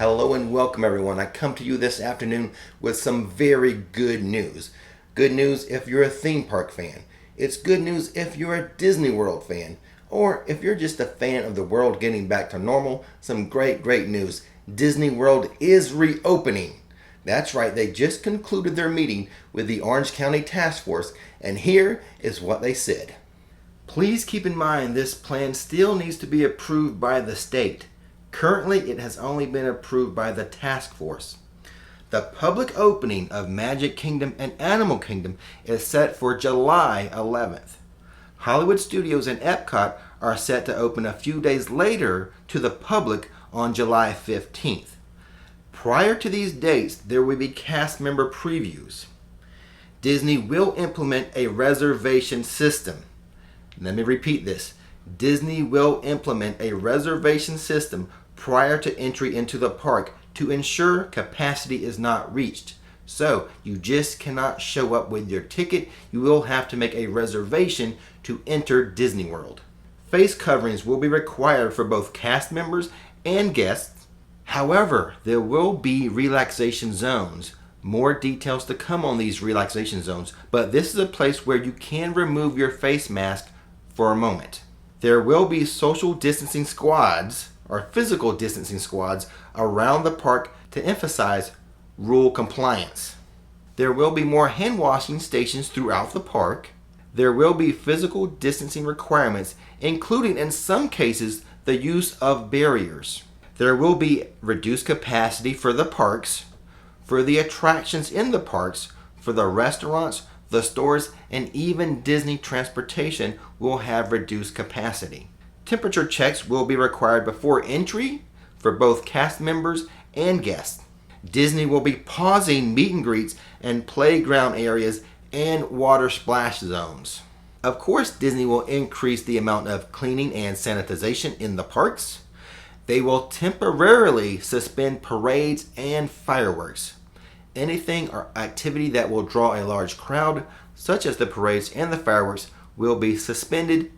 Hello and welcome everyone. I come to you this afternoon with some very good news. Good news if you're a theme park fan. It's good news if you're a Disney World fan. Or if you're just a fan of the world getting back to normal, some great news. Disney World is reopening. That's right, they just concluded their meeting with the Orange County Task Force, and here is what they said. Please keep in mind this plan still needs to be approved by the state. Currently, it has only been approved by the task force. The public opening of Magic Kingdom and Animal Kingdom is set for July 11th. Hollywood Studios and Epcot are set to open a few days later to the public on July 15th. Prior to these dates, there will be cast member previews. Disney will implement a reservation system. Let me repeat this. Disney will implement a reservation system prior to entry into the park to ensure capacity is not reached. So you just cannot show up with your ticket. You will have to make a reservation to enter Disney World. Face coverings will be required for both cast members and guests. However, there will be relaxation zones. More details to come on these relaxation zones, but this is a place where you can remove your face mask for a moment. There will be social distancing squads or physical distancing squads around the park to emphasize rule compliance. There will be more hand washing stations throughout the park. There will be physical distancing requirements, including in some cases the use of barriers. There will be reduced capacity for the parks, for the attractions in the parks, for the restaurants, the stores, and even Disney transportation will have reduced capacity. Temperature checks will be required before entry for both cast members and guests. Disney will be pausing meet and greets and playground areas and water splash zones. Of course, Disney will increase the amount of cleaning and sanitization in the parks. They will temporarily suspend parades and fireworks. Anything or activity that will draw a large crowd, such as the parades and the fireworks, will be suspended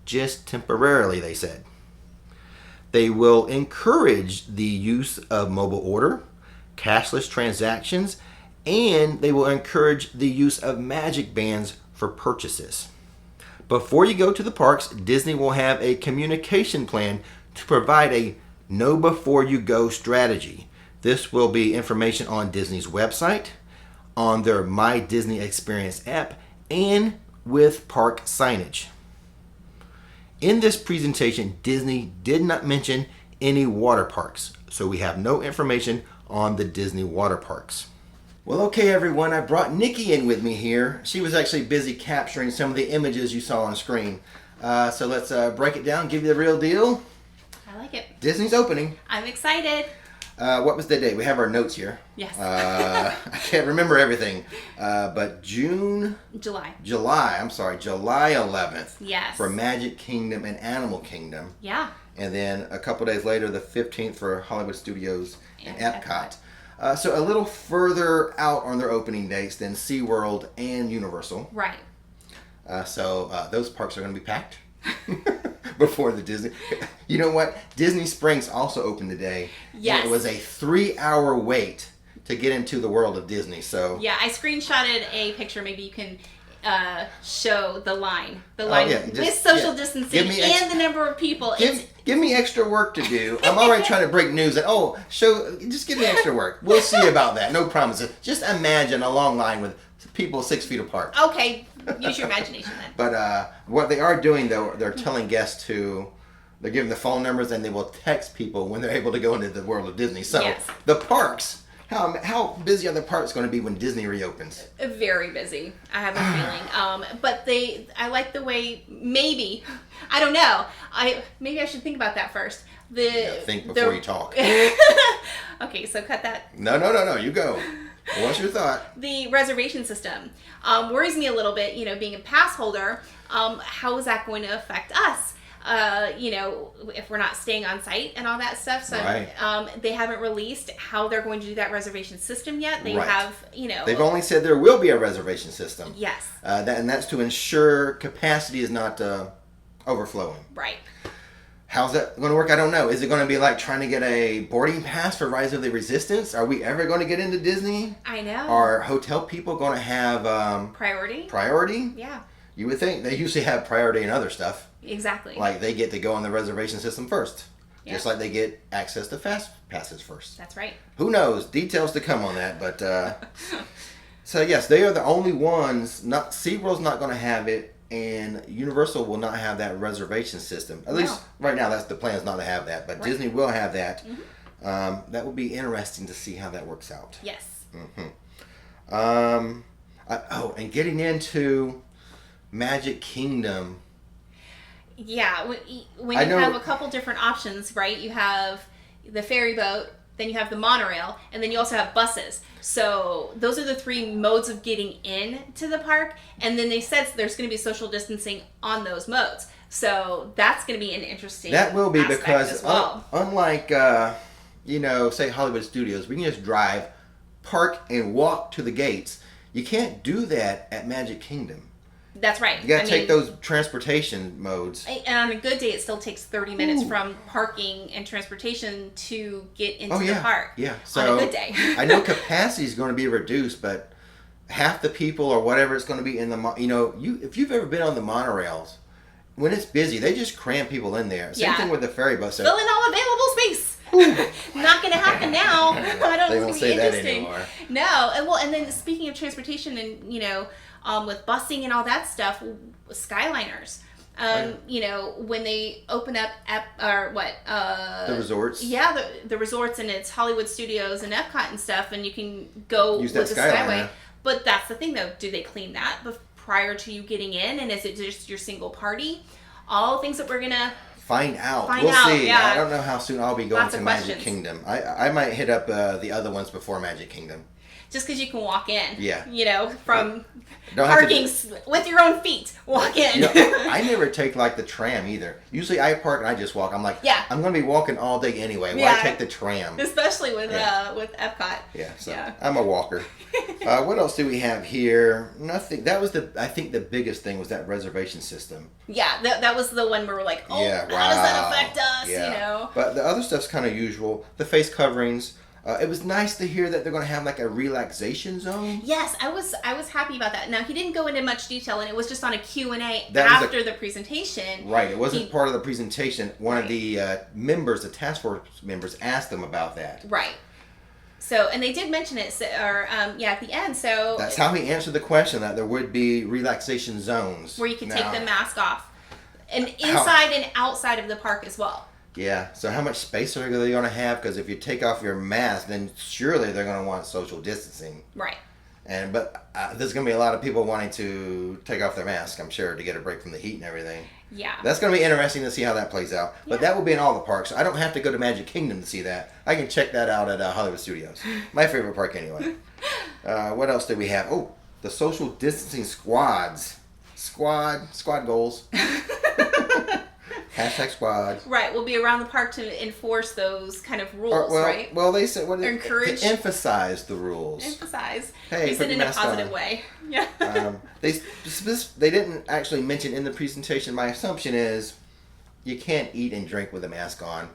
just temporarily, they said. They will encourage the use of mobile order, cashless transactions, and they will encourage the use of magic bands for purchases. Before you go to the parks, Disney will have a communication plan to provide a know before you go strategy. This will be information on Disney's website, on their My Disney Experience app, and with park signage. In this presentation, Disney did not mention any water parks, so we have no information on the Disney water parks. Well, okay everyone, I brought Nikki in with me here. She was actually busy capturing some of the images you saw on screen. So let's break it down, give you the real deal. I like it. Disney's opening. I'm excited. What was the date? We have our notes here. Yes. I can't remember everything. But July 11th. Yes. For Magic Kingdom and Animal Kingdom. Yeah. And then a couple days later, the 15th for Hollywood Studios and Epcot. So a little further out on their opening dates than SeaWorld and Universal. Right. So those parks are going to be packed. Before the Disney. You know what? Disney Springs also opened today. Yes. And it was a 3-hour wait to get into the world of Disney. So yeah, I screenshotted a picture. Maybe you can show the line. The line with social distancing and the number of people. Give me extra work to do. I'm already trying to break news. And just give me extra work. We'll see about that. No promises. Just imagine a long line with people 6 feet apart. Okay. Use your imagination then. But what they are doing, though, they're telling guests they're giving the phone numbers and they will text people when they're able to go into the world of Disney. So yes. The parks, how busy are the parks going to be when Disney reopens? Very busy, I have a feeling. But I like the way, maybe, I don't know. Maybe I should think about that first. Think before you talk. Okay, so cut that. No, you go. What's your thought? The reservation system worries me a little bit, being a pass holder. How is that going to affect us? If we're not staying on site and all that stuff. So right. They haven't released how they're going to do that reservation system yet. They have, They've only said there will be a reservation system. Yes. And that's to ensure capacity is not overflowing. Right. How's that going to work? I don't know. Is it going to be like trying to get a boarding pass for Rise of the Resistance? Are we ever going to get into Disney? I know. Are hotel people going to have priority? Priority? Yeah. You would think they usually have priority in other stuff. Exactly. Like they get to go on the reservation system first. Yeah. Just like they get access to fast passes first. That's right. Who knows? Details to come on that. But so yes, they are the only ones. Not SeaWorld's not going to have it, and Universal will not have that reservation system. At least right now, that's the plan is not to have that. But Disney will have that. Mm-hmm. That will be interesting to see how that works out. Yes. Mm-hmm. And getting into Magic Kingdom. Yeah, when you have a couple different options, right? You have the ferry boat, then you have the monorail, and then you also have buses. So those are the three modes of getting in to the park. And then they said there's going to be social distancing on those modes. So that's going to be an interesting That will be aspect because as well. unlike, say Hollywood Studios, we can just drive, park, and walk to the gates. You can't do that at Magic Kingdom. That's right. You got to take those transportation modes. And on a good day, it still takes 30 minutes from parking and transportation to get into the park. Yeah. So on a good day. I know capacity is going to be reduced, but half the people or whatever it's going to be in the if you've ever been on the monorails, when it's busy, they just cram people in there. Same thing with the ferry bus. Fill in all available space. Not going to happen now. I don't they think won't it's say going to that be interesting. anymore. No, and then speaking of transportation and with busing and all that stuff, Skyliners. When they open up the resorts. Yeah, the resorts, and it's Hollywood Studios and Epcot and stuff, and you can go Use with the that Skyway. But that's the thing, though. Do they clean that prior to you getting in, and is it just your single party? All things that we're gonna find out. Find we'll out, see. yeah. I don't know how soon I'll be going Lots to of Magic questions. Kingdom. I might hit up the other ones before Magic Kingdom. Just because you can walk in. Yeah. From Don't parking with your own feet. Walk in. I never take like the tram either. Usually I park and I just walk. I'm like, I'm going to be walking all day anyway. Why take the tram? Especially with Epcot. Yeah, so I'm a walker. What else do we have here? Nothing. That was I think the biggest thing was that reservation system. Yeah, that was the one where we're like, how does that affect us? Yeah. But the other stuff's kind of usual. The face coverings. It was nice to hear that they're going to have like a relaxation zone. Yes, I was happy about that. Now, he didn't go into much detail, and it was just on a Q&A after the presentation. Right, it wasn't part of the presentation. One of the members, the task force members, asked them about that. Right. So, and they did mention it, at the end. So that's how he answered the question, that there would be relaxation zones. Where you can take the mask off. And inside and outside of the park as well. Yeah, so how much space are they going to have? Because if you take off your mask, then surely they're going to want social distancing. Right. But there's going to be a lot of people wanting to take off their mask, I'm sure, to get a break from the heat and everything. Yeah. That's going to be interesting to see how that plays out. But that will be in all the parks. So I don't have to go to Magic Kingdom to see that. I can check that out at Hollywood Studios. My favorite park anyway. What else do we have? Oh, the social distancing squads. Squad goals. #squad. Right, we'll be around the park to enforce those kind of rules, right? Well, they said encourage, to emphasize the rules. Emphasize. Hey, use it in a positive way. Yeah. They didn't actually mention in the presentation. My assumption is you can't eat and drink with a mask on.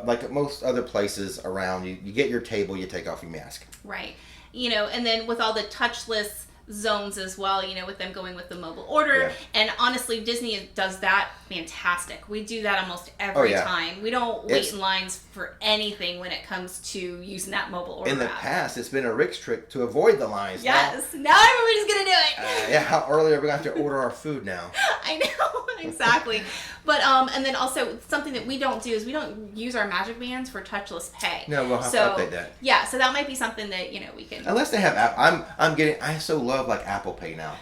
Like at most other places around, you get your table, you take off your mask. Right. And then with all the touchless zones as well, with them going with the mobile order. And honestly, Disney does that fantastic. We do that almost every time. We don't wait in lines for anything when it comes to using that mobile order in the app. past, it's been a Rix trick to avoid the lines. Yes. Now everybody's going to do it. How early are we going to have to order our food now? I know. Exactly. But, and then also something that we don't do is we don't use our Magic Bands for touchless pay. No, we'll have to update that. Yeah, so that might be something that, we can... Unless they have... I so love like Apple Pay now.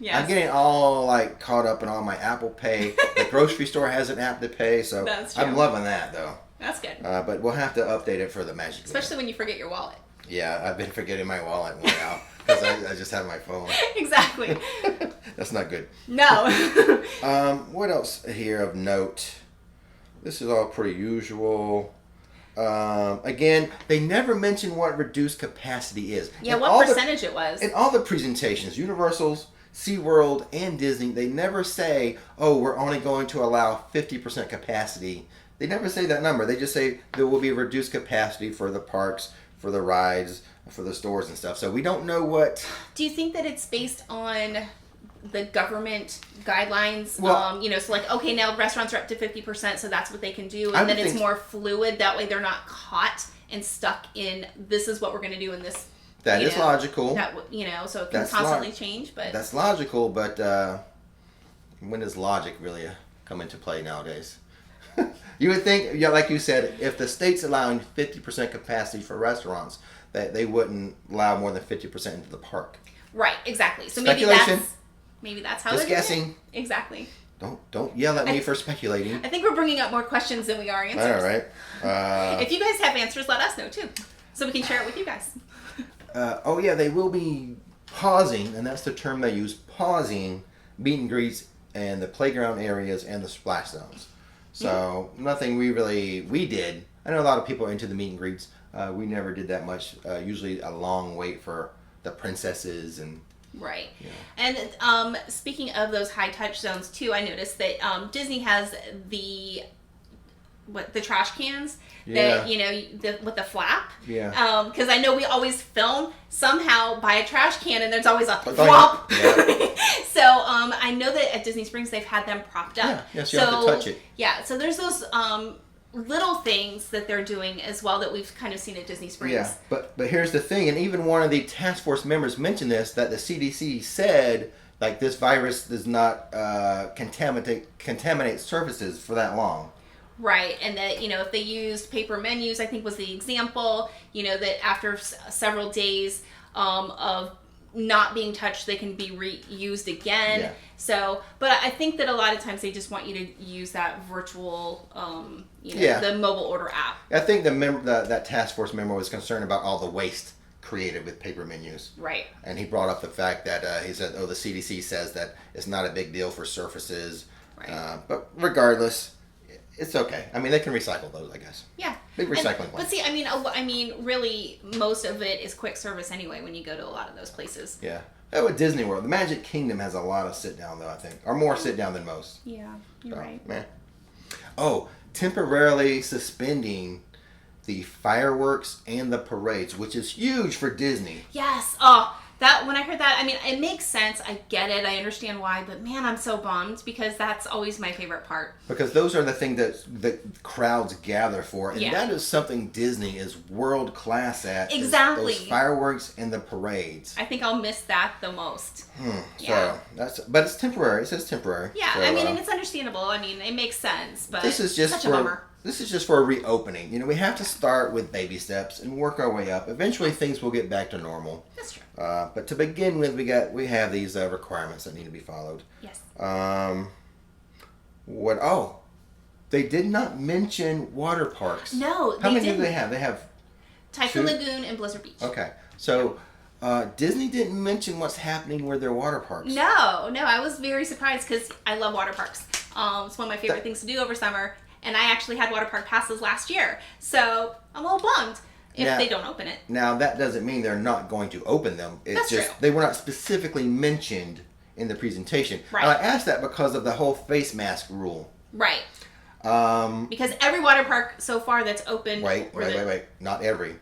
Yes. I'm getting all like caught up in all my Apple Pay. The grocery store has an app to pay, so That's true. I'm loving that though. That's good. But we'll have to update it for the Magic Band. Especially when you forget your wallet. Yeah, I've been forgetting my wallet now because I just have my phone. Exactly. That's not good. No. What else here of note? This is all pretty usual. Again, they never mention what reduced capacity is. Yeah, what percentage it was. In all the presentations, Universal's, SeaWorld and Disney, they never say, oh, we're only going to allow 50% capacity. They never say that number. They just say there will be reduced capacity for the parks, for the rides, for the stores and stuff. So we don't know what... Do you think that it's based on the government guidelines? Well, so like, okay, now restaurants are up to 50%, so that's what they can do. And then it's more fluid. That way they're not caught and stuck in, this is what we're going to do in this. That is logical. So it can constantly change. But that's logical, but when does logic really come into play nowadays? You would think, like you said, if the state's allowing 50% capacity for restaurants, that they wouldn't allow more than 50% into the park. Right, exactly. So Speculation. maybe that's how just they're guessing. Doing it. Exactly. Don't yell at me for speculating. I think we're bringing up more questions than we are answers. All right. If you guys have answers, let us know too, so we can share it with you guys. They will be pausing, and that's the term they use, pausing meet and greets and the playground areas and the splash zones. So nothing we did. I know a lot of people are into the meet and greets. We never did that much. Usually a long wait for the princesses and... Right. Yeah. And speaking of those high touch zones too, I noticed that Disney has the trash cans that with the flap. Yeah. Because I know we always film somehow by a trash can and there's always a flop. Yeah. So I know that at Disney Springs they've had them propped up. Yeah. So you have to touch it. Yeah. So there's those little things that they're doing as well that we've kind of seen at Disney Springs. Yeah. But here's the thing, and even one of the task force members mentioned this, that the CDC said like this virus does not contaminate surfaces for that long. Right, and that, if they used paper menus, I think was the example, that after several days of not being touched, they can be reused again. Yeah. So, but I think that a lot of times they just want you to use that virtual, the mobile order app. I think that task force member was concerned about all the waste created with paper menus. Right. And he brought up the fact that he said, the CDC says that it's not a big deal for surfaces. Right. But regardless... It's okay. I mean, they can recycle those, I guess. Yeah. Big recycling plant. But see, I mean, really, most of it is quick service anyway when you go to a lot of those places. Yeah. At Disney World, the Magic Kingdom has a lot of sit-down, though, I think. Or more sit-down than most. Yeah, you're right. Man. Oh, temporarily suspending the fireworks and the parades, which is huge for Disney. Yes. Oh, when I heard that, I mean, it makes sense. I get it. I understand why. But man, I'm so bummed because that's always my favorite part. Because those are the things that crowds gather for. And that is something Disney is world class at. Exactly. Those fireworks and the parades. I think I'll miss that the most. Yeah. But it's temporary. It says temporary. Yeah, so, I mean, and it's understandable. I mean, it makes sense. But this is just such a bummer. This is just for a reopening. We have to start with baby steps and work our way up. Eventually, things will get back to normal. That's true. But to begin with, we have these requirements that need to be followed. Yes. They did not mention water parks. No, How many do they have? They have Typhoon Lagoon and Blizzard Beach. Okay, so Disney didn't mention what's happening with their water parks. No, I was very surprised because I love water parks. It's one of my favorite things to do over summer. And I actually had water park passes last year. So I'm a little bummed if they don't open it. Now, that doesn't mean they're not going to open them. That's true. They were not specifically mentioned in the presentation. Right. And I asked that because of the whole face mask rule. Right. Because every water park so far that's open... Wait. Not every.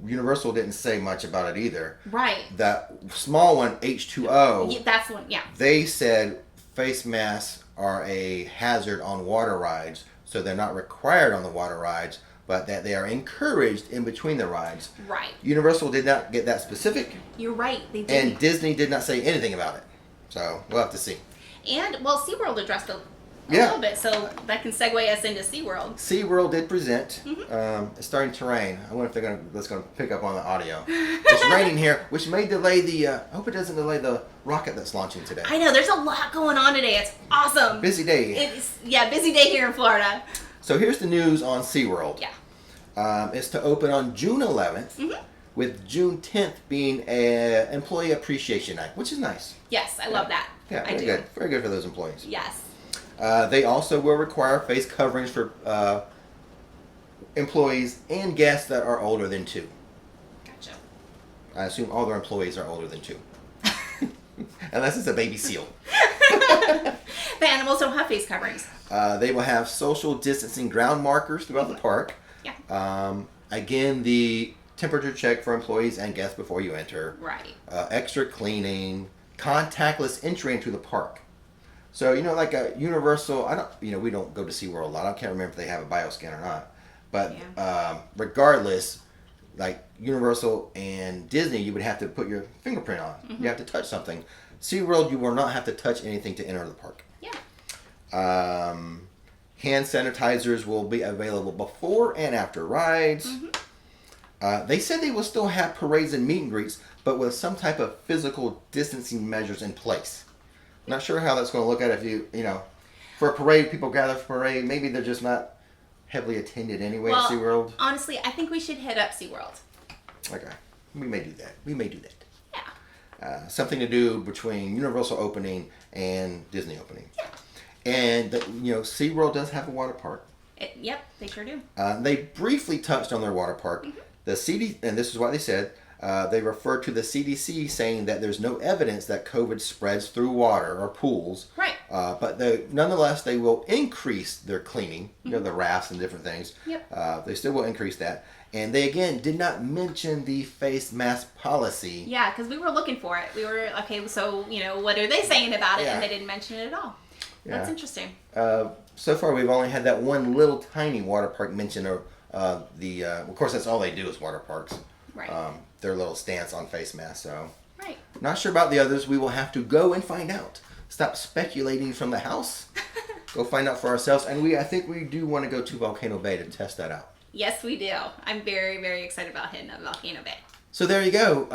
Universal didn't say much about it either. Right. That small one, H2O... Yeah, that's the one, yeah. They said face masks are a hazard on water rides. So they're not required on the water rides, but that they are encouraged in between the rides. Right. Universal did not get that specific. You're right, they didn't. And Disney did not say anything about it. So we'll have to see. And, SeaWorld addressed a little bit, so that can segue us into SeaWorld. SeaWorld did present. It's starting to rain. I wonder if that's going to pick up on the audio. It's raining here, which may delay I hope it doesn't delay the rocket that's launching today. I know, there's a lot going on today. It's awesome. Busy day. Busy day here in Florida. So here's the news on SeaWorld. Yeah. It's to open on June 11th, with June 10th being an Employee Appreciation Night, which is nice. Yes, I love that. Yeah, very good. Very good for those employees. Yes. They also will require face coverings for employees and guests that are older than 2. Gotcha. I assume all their employees are older than 2. Unless it's a baby seal. The animals don't have face coverings. They will have social distancing ground markers throughout the park. Yeah. Again, the temperature check for employees and guests before you enter. Right. Extra cleaning, contactless entry into the park. So, like a Universal, we don't go to SeaWorld a lot. I can't remember if they have a bioscan or not. But regardless, like Universal and Disney, you would have to put your fingerprint on. Mm-hmm. You have to touch something. SeaWorld, you will not have to touch anything to enter the park. Yeah. Hand sanitizers will be available before and after rides. Mm-hmm. They said they will still have parades and meet and greets, but with some type of physical distancing measures in place. Not sure how that's going to look at if for a parade, people gather for a parade. Maybe they're just not heavily attended anyway at SeaWorld. Honestly, I think we should hit up SeaWorld. Okay. We may do that. Yeah. Something to do between Universal opening and Disney opening. Yeah. And, SeaWorld does have a water park. Yep, they sure do. They briefly touched on their water park. Mm-hmm. And this is what they said. They referred to the CDC saying that there's no evidence that COVID spreads through water or pools. Right. But nonetheless, they will increase their cleaning, mm-hmm. The rafts and different things. Yep. They still will increase that. And they, again, did not mention the face mask policy. Yeah, because we were looking for it. We were, okay, so, what are they saying about it? Yeah. And they didn't mention it at all. Yeah. That's interesting. So far, we've only had that one little tiny water park mention. Of course, that's all they do is water parks. Right. Their little stance on face masks. So, right. Not sure about the others. We will have to go and find out. Stop speculating from the house. Go find out for ourselves. And I think we do want to go to Volcano Bay to test that out. Yes, we do. I'm very, very excited about hitting up Volcano Bay. So there you go.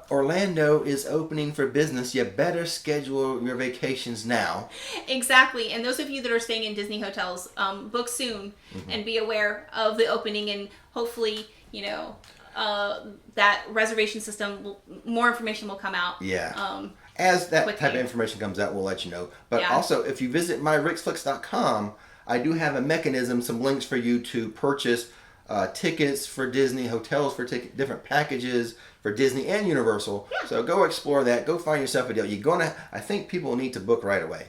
Orlando is opening for business. You better schedule your vacations now. Exactly. And those of you that are staying in Disney hotels, book soon mm-hmm. and be aware of the opening, and hopefully, that reservation system, more information will come out. Yeah. As that quickly. Type of information comes out, we'll let you know. But also, if you visit myrixflix.com, I do have a mechanism, some links for you to purchase tickets for Disney, hotels for different packages for Disney and Universal. Yeah. So go explore that. Go find yourself a deal. I think people need to book right away.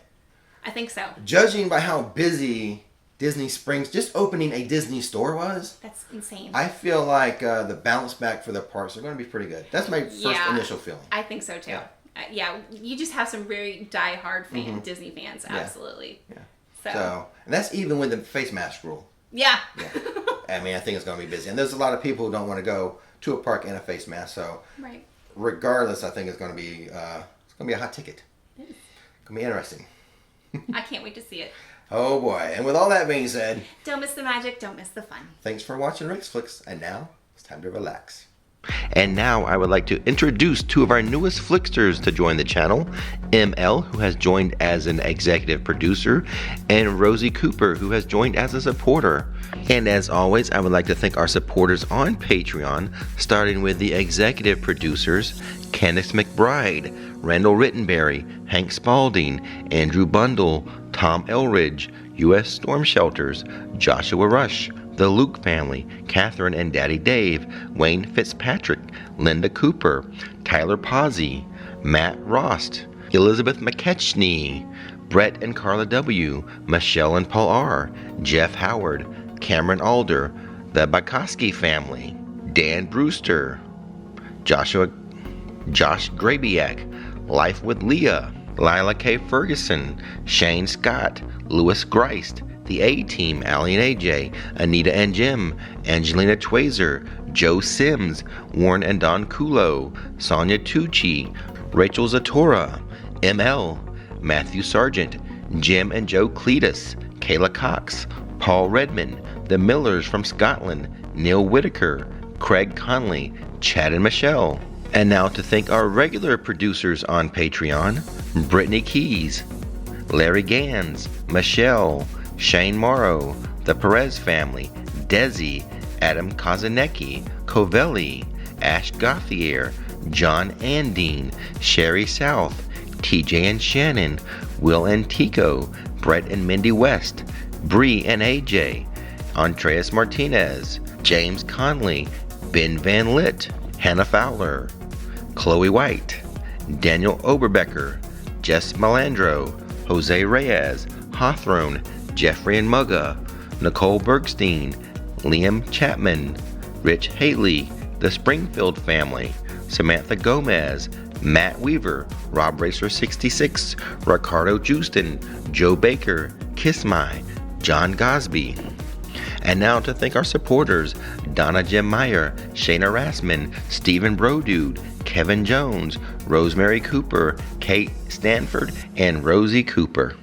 I think so. Judging by how busy Disney Springs, just opening a Disney store was. That's insane. I feel like the bounce back for the parks are going to be pretty good. That's my first initial feeling. I think so too. Yeah. You just have some very die-hard mm-hmm. Disney fans. Absolutely. Yeah. So, and that's even with the face mask rule. Yeah. I mean, I think it's going to be busy. And there's a lot of people who don't want to go to a park in a face mask. So, regardless, I think it's going to be a hot ticket. It's going to be interesting. I can't wait to see it. Oh, boy. And with all that being said... Don't miss the magic. Don't miss the fun. Thanks for watching Rix Flicks. And now, it's time to relax. And now I would like to introduce two of our newest Flicksters to join the channel. ML, who has joined as an executive producer, and Rosie Cooper, who has joined as a supporter. And as always, I would like to thank our supporters on Patreon, starting with the executive producers, Candice McBride, Randall Rittenberry, Hank Spalding, Andrew Bundle, Tom Elridge, U.S. Storm Shelters, Joshua Rush, the Luke family, Catherine and Daddy Dave, Wayne Fitzpatrick, Linda Cooper, Tyler Pazzi, Matt Rost, Elizabeth McKechnie, Brett and Carla W., Michelle and Paul R., Jeff Howard, Cameron Alder, the Bakoski family, Dan Brewster, Josh Grabiak, Life with Leah, Lila K. Ferguson, Shane Scott, Louis Greist, the A-Team, Allie and AJ, Anita and Jim, Angelina Twazer, Joe Sims, Warren and Don Kulo, Sonia Tucci, Rachel Zatora, ML, Matthew Sargent, Jim and Joe Cletus, Kayla Cox, Paul Redman, the Millers from Scotland, Neil Whitaker, Craig Conley, Chad and Michelle. And now to thank our regular producers on Patreon, Brittany Keys, Larry Gans, Michelle, Shane Morrow, the Perez family, Desi, Adam Kazanecki, Covelli, Ash Gauthier, John Andine, Sherry South, TJ and Shannon, Will and Tico, Brett and Mindy West, Bree and AJ, Andreas Martinez, James Conley, Ben Van Litt, Hannah Fowler, Chloe White, Daniel Oberbecker, Jess Malandro, Jose Reyes, Hawthorne, Jeffrey and Mugga, Nicole Bergstein, Liam Chapman, Rich Haley, the Springfield family, Samantha Gomez, Matt Weaver, Rob Racer 66, Ricardo Justin, Joe Baker, Kiss My, John Gosby. And now to thank our supporters, Donna Jim Meyer, Shayna Rassman, Stephen Brodude, Kevin Jones, Rosemary Cooper, Kate Stanford, and Rosie Cooper.